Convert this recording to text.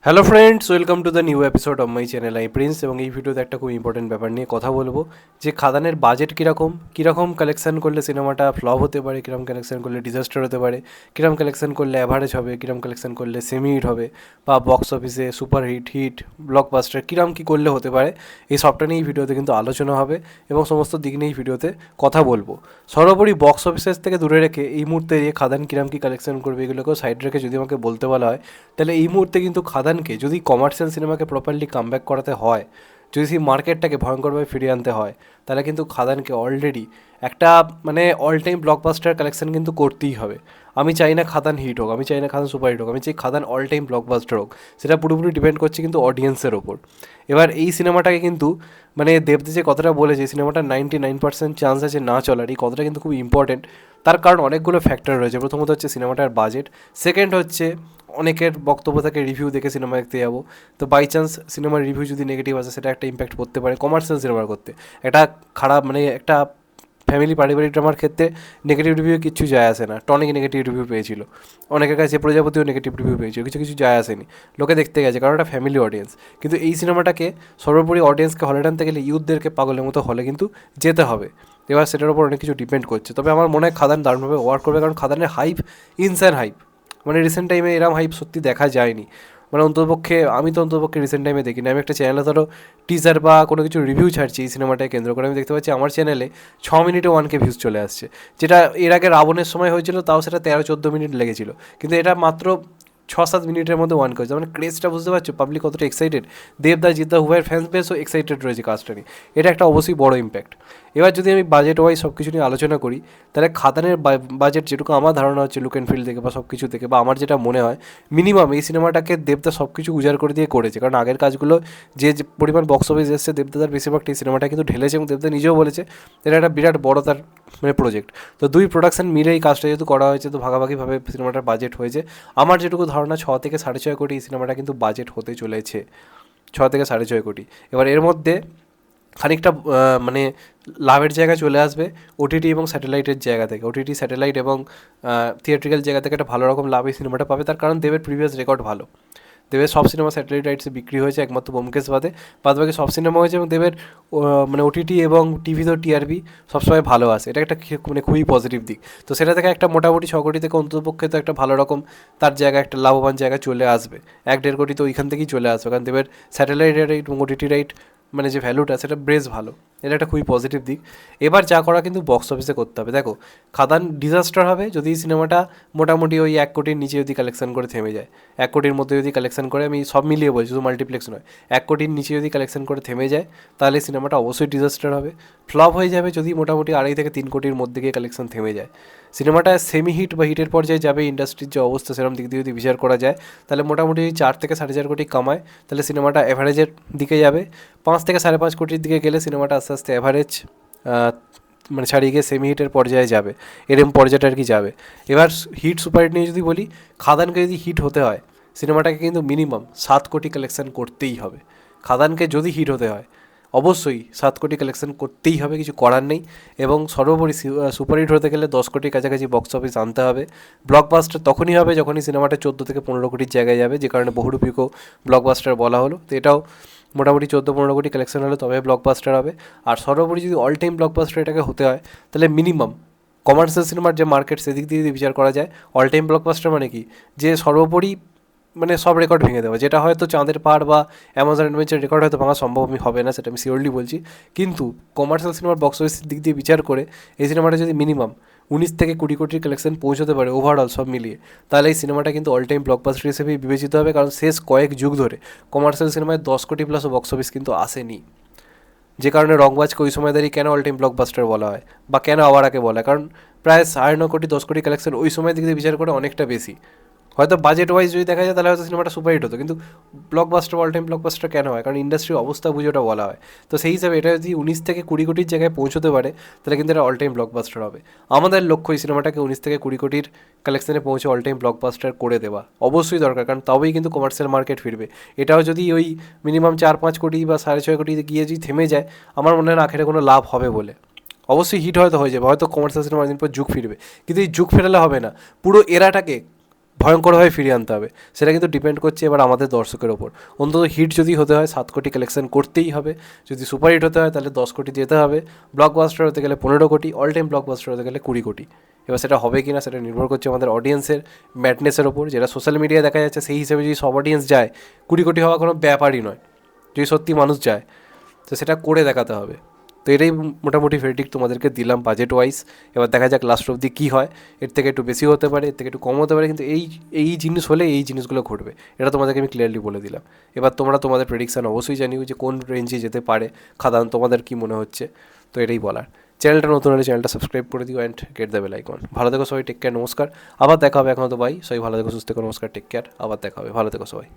Hello friends, welcome to the new episode of my channel I Prince. এবং এই ভিডিওতে একটা খুব ইম্পর্টেন্ট ব্যাপার নিয়ে কথা বলবো যে খাদানের বাজেট কীরকম কালেকশন করলে সিনেমাটা ফ্লপ হতে পারে, কীরকম কালেকশন করলে ডিজাস্টার হতে পারে, কীরকম কালেকশন করলে অ্যাভারেজ হবে, কীরকম কালেকশন করলে সেমি হিট হবে বা বক্স অফিসে সুপার হিট ব্লকবাস্টার কীরকম কী করলে হতে পারে, এই সবটা নিয়ে এই ভিডিওতে কিন্তু আলোচনা হবে এবং সমস্ত দিক নিয়ে এই ভিডিওতে কথা বলবো। সর্বোপরি বক্স অফিসের থেকে দূরে রেখে এই মুহূর্তে এই খাদান কীরকম কী কালেকশন করবে এগুলোকেও সাইড রেখে যদি আমাকে বলতে বলা হয়, তাহলে এই মুহূর্তে কিন্তু খাদানকে যদি কমার্শিয়াল সিনেমাকে প্রপারলি কামব্যাক করাতে হয়, যদি সেই মার্কেটটাকে ভয়ঙ্করভাবে ফিরিয়ে আনতে হয়, তাহলে কিন্তু খাদানকে অলরেডি একটা অল টাইম ব্লকবাস্টার কালেকশন কিন্তু করতেই হবে। আমি চাই না খাদান হিট হোক, আমি চাই না খাদান সুপার হিট হোক, আমি চাই খাদান অল টাইম ব্লকবাস্টার হোক। সেটা পুরোপুরি ডিপেন্ড করছে কিন্তু অডিয়েন্সের ওপর। এবার এই সিনেমাটাকে কিন্তু দেবদা যে কথাটা বলেছে, সিনেমাটা 99% চান্স আছে না চলার, এই কথাটা কিন্তু খুব ইম্পর্টেন্ট। তার কারণ অনেকগুলো ফ্যাক্টর রয়েছে। প্রথমত হচ্ছে সিনেমাটার বাজেট, সেকেন্ড হচ্ছে অনেকের বক্তব্য থাকে রিভিউ দেখে সিনেমা দেখতে যাবো, তো বাই চান্স সিনেমার রিভিউ যদি নেগেটিভ আসে সেটা একটা ইম্প্যাক্ট পড়তে পারে কমার্শিয়াল সিনেমার করতে। একটা খারাপ একটা ফ্যামিলি পারিবারিক ড্রামার ক্ষেত্রে নেগেটিভ রিভিউ কিচ্ছু যায় আসে না। টনিক নেগেটিভ রিভিউ পেয়েছিল, অনেকের কাছে প্রজাপতিও নেগেটিভ রিভিউ পেয়েছিল, কিছু যায় আসেনি, লোকে দেখতে গেছে কারণ একটা ফ্যামিলি অডিয়েন্স। কিন্তু এই সিনেমাটাকে সর্বোপরি অডিয়েন্সকে হলে টানতে গেলে ইউথদেরকে পাগলের মতো হলে কিন্তু যেতে হবে। এবার সেটার উপর অনেক কিছু ডিপেন্ড করছে। তবে আমার মনে হয় খাদান দারুণভাবে ওয়ার্ক করবে, কারণ খাদানের হাইপ ইনসান হাইপ, রিসেন্ট টাইমে এরম হাইপ সত্যি দেখা যায়নি। অন্ততপক্ষে আমি তো অন্ততপক্ষে রিসেন্ট টাইমে দেখিনি। আমি একটা চ্যানেলে ধরো টিজার বা কোনো কিছু রিভিউ ছাড়ছি এই সিনেমাটাকে কেন্দ্র করে, আমি দেখতে পাচ্ছি আমার চ্যানেলে 6 মিনিটে 1K ভিউজ চলে আসছে। যেটা এর আগে রাবণের সময় হয়েছিল, তাও সেটা 13-14 মিনিট লেগেছিল, কিন্তু এটা মাত্র 6-7 মিনিটের মধ্যে 1K হয়েছে। ক্রেজটা বুঝতে পারছো, পাবলিক কতটা এক্সাইটেড। দেবদা জিদ্দা হুবাইয়ের ফ্যান্স বেসও এক্সাইটেড রয়েছে কাজটা নিয়ে। এটা একটা অবশ্যই বড় ইম্প্যাক্ট। এবার যদি আমি বাজেট ওয়াইজ সব কিছু নিয়ে আলোচনা করি, তাহলে খাদানের বাজেট যেটুকু আমার ধারণা হচ্ছে লুক অ্যান্ড ফিল থেকে বা সব কিছু থেকে, বা আমার যেটা মনে হয় মিনিমাম এই সিনেমাটাকে দেবদা সব কিছু উজাড় করে দিয়ে করেছে। কারণ আগের কাজগুলো যে পরিমাণ বক্স অফিস এসছে, দেবদা তার বেশিরভাগটা এই সিনেমাটা কিন্তু ঢেলেছে এবং দেবদা নিজেও বলেছে এটা একটা বিরাট বড় তার প্রজেক্ট। তো দুই প্রোডাকশন মিলে এই কাজটা যেহেতু করা হয়েছে, তো ভাগাভাগিভাবে সিনেমাটার বাজেট হয়েছে। আমার যেটুকু ধারণা 6 থেকে 6.5 কোটি এই সিনেমাটা কিন্তু বাজেট হতে চলেছে, 6 থেকে 6.5 কোটি। এবার এর মধ্যে খানিকটা লাভের জায়গা চলে আসবে ওটিটি এবং স্যাটেলাইটের জায়গা থেকে। ওটিটি, স্যাটেলাইট এবং থিয়েট্রিক্যাল জায়গা থেকে একটা ভালো রকম লাভ এই সিনেমাটা পাবে। তার কারণ দেবের প্রিভিয়াস রেকর্ড ভালো। দেবের সব সিনেমা স্যাটেলাইট রাইটসে বিক্রি হয়েছে, একমাত্র ব্যোমকেশ বাদবাকি সব সিনেমা হয়েছে। এবং দেবের ওটিটি এবং টিভিতেও টিআরপি সবসময় ভালো আসে, এটা একটা খুবই পজিটিভ দিক। তো সেটা থেকে একটা মোটামুটি 6 কোটি থেকে অন্ততপক্ষে তো একটা ভালো রকম তার জায়গা, একটা লাভবান জায়গা চলে আসবে। 1-1.5 কোটি তো ওইখান থেকেই চলে আসবে, কারণ দেবের স্যাটেলাইট রাইট এবং ওটিটি রাইট যে ভ্যালুটা, সেটা বেশ ভালো। এটা একটা খুবই পজিটিভ দিক। এবার যা করা কিন্তু বক্স অফিসে করতে হবে। দেখো, খাদান ডিজাস্টার হবে যদি সিনেমাটা মোটামুটি ওই 1 কোটির নিচে যদি কালেকশন করে থেমে যায়। 1 কোটির মধ্যে যদি কালেকশন করে, আমি সব মিলিয়ে বলছি, শুধু মাল্টিপ্লেক্স নয়, 1 কোটির নিচে যদি কালেকশন করে থেমে যায়, তাহলে সিনেমাটা অবশ্যই ডিজাস্টার হবে। ফ্লপ হয়ে যাবে যদি মোটামুটি 2.5 থেকে 3 কোটির মধ্যে গিয়ে কালেকশন থেমে যায়। সিনেমাটা সেমি হিট বা হিটের পর্যায়ে যাবে, ইন্ডাস্ট্রির যে অবস্থা সেরকম দিক দিয়ে যদি বিচার করা যায়, তাহলে মোটামুটি 4 থেকে 4.5 কোটি কামায়, তাহলে সিনেমাটা অ্যাভারেজের দিকে যাবে। 5 থেকে 5.5 কোটির দিকে গেলে সিনেমাটা আস্তে আস্তে অ্যাভারেজ ছাড়িয়ে গিয়ে সেমি হিটের পর্যায়ে যাবে, এরম পর্যায়টা আর কি যাবে। এবার হিট সুপার হিট নিয়ে যদি বলি, খাদানকে যদি হিট হতে হয়, সিনেমাটাকে কিন্তু মিনিমাম 7 কোটি কালেকশন করতেই হবে। খাদানকে যদি হিট হতে হয় অবশ্যই 7 কোটি কালেকশন করতেই হবে, কিছু করার নেই। এবং সর্বোপরি সুপারহিট হতে গেলে 10 কোটির কাছাকাছি বক্স অফিস আনতে হবে। ব্লকবাস্টার তখনই হবে যখনই সিনেমাটা 14 থেকে 15 কোটির জায়গায় যাবে, যে কারণে বহুরূপীকেও ব্লকবাস্টার বলা হলো। তো এটাও মোটামুটি 14-15 কোটি কালেকশন হলে তবে ব্লকবাস্টার হবে। আর সর্বোপরি যদি অল টাইম ব্লকবাস্টার এটাকে হতে হয়, তাহলে মিনিমাম কমার্শিয়াল সিনেমার যে মার্কেট সেদিক দিয়ে যদি বিচার করা যায়, অল টাইম ব্লকবাস্টার কি, যে সর্বোপরি সব রেকর্ড ভেঙে দেওয়া, যেটা হয়তো চাঁদের পাহাড় বা অ্যামাজন অ্যাডভেঞ্চার রেকর্ড হয়তো ভাঙা সম্ভব হবে না, সেটা আমি শিওরলি বলছি। কিন্তু কমার্শিয়াল সিনেমার বক্স অফিসের দিক দিয়ে বিচার করে এই সিনেমাটা যদি মিনিমাম 19 থেকে 20 কোটির কালেকশন পৌঁছতে পারে ওভারঅল সব মিলিয়ে, তাহলে এই সিনেমাটা কিন্তু অল টাইম ব্লকবাস্টার হিসেবেই বিবেচিত হবে। কারণ শেষ কয়েক যুগ ধরে কমার্শিয়াল সিনেমায় 10 কোটি প্লাসও বক্স অফিস কিন্তু আসেনি, যে কারণে রংবাজকে ওই সময় দাঁড়িয়ে কেন অল টাইম ব্লকবাস্টার বলা হয় বা কেন আওয়ারাকে বলা হয়, কারণ প্রায় 9.5 কোটি 10 কোটি কালেকশন ওই সময় দিক দিয়ে বিচার করে অনেকটা বেশি। হয়তো বাজেট ওয়াইজ যদি দেখা যায় তাহলে হয়তো সিনেমাটা সুপারহিট হতো, কিন্তু ব্লকবাস্টার অল টাইম ব্লকবাস্টার কেন হয়, কারণ ইন্ডাস্ট্রির অবস্থা বুঝে ওটা বলা হয়। তো সেই হিসাবে এটা যদি 19 থেকে 20 কোটির জায়গায় পৌঁছতে পারে, তাহলে কিন্তু এটা অল টাইম ব্লকবাস্টার হবে। আমাদের লক্ষ্য এই সিনেমাটাকে 19 থেকে 20 কোটির কালেকশনে পৌঁছে অল টাইম ব্লকবাস্টার করে দেওয়া অবশ্যই দরকার, কারণ তবেই কিন্তু কমার্শিয়াল মার্কেট ফিরবে। এটাও যদি ওই মিনিমাম 4-5 কোটি বা 6.5 কোটি গিয়ে যদি থেমে যায়, আমার মনে হয় না আখেরে কোনো লাভ হবে বলে। অবশ্যই হিট হয়তো হয়ে যাবে, হয়তো কমার্শিয়াল সিনেমার দিন পর যুগ ফিরবে, কিন্তু এই যুগ ফেরালে হবে না। পুরো এরাটাকে ভয়ঙ্করভাবে ফিরিয়ে আনতে হবে। সেটা কিন্তু ডিপেন্ড করছে এবার আমাদের দর্শকের ওপর। অন্তত হিট যদি হতে হয় 7 কোটি কালেকশন করতেই হবে, যদি সুপার হিট হতে হয় তাহলে 10 কোটি যেতে হবে, ব্লকবাস্টার হতে গেলে 15 কোটি, অল টাইম ব্লকবাস্টার হতে গেলে 20 কোটি। এবার সেটা হবে কি না সেটা নির্ভর করছে আমাদের অডিয়েন্সের ম্যাডনেসের ওপর। যেটা সোশ্যাল মিডিয়ায় দেখা যাচ্ছে সেই হিসেবে যদি সব অডিয়েন্স যায়, 20 কোটি হওয়া কোনো ব্যাপারই নয়। যদি সত্যি মানুষ যায় তো সেটা করে দেখাতে হবে। তো এটাই মোটামুটি ভেরিডিক্ট তোমাদেরকে দিলাম বাজেট ওয়াইজ। এবার দেখা যাক লাস্ট অবধি কী হয়। এর থেকে একটু বেশি হতে পারে, এর থেকে একটু কম হতে পারে, কিন্তু এই এই জিনিস হলে এই জিনিসগুলো ঘটবে, এটা তোমাদেরকে আমি ক্লিয়ারলি বলে দিলাম। এবার তোমরা তোমাদের প্রেডিকশান অবশ্যই জানিও যে কোন রেঞ্জে যেতে পারে খাদান, তোমাদের কী মনে হচ্ছে। তো এটাই বলার। চ্যানেলটা নতুন হলে চ্যানেলটা সাবস্ক্রাইব করে দিও and get the bell icon. ভালো থেকো সবাই, টেক কেয়ার, নমস্কার। আবার দেখা হবে, এখন তো বাই। সবাই ভালো থেকো, সুস্থ থেকো, নমস্কার, টেক কেয়ার, আবার দেখা হবে, ভালো থেকো সবাই।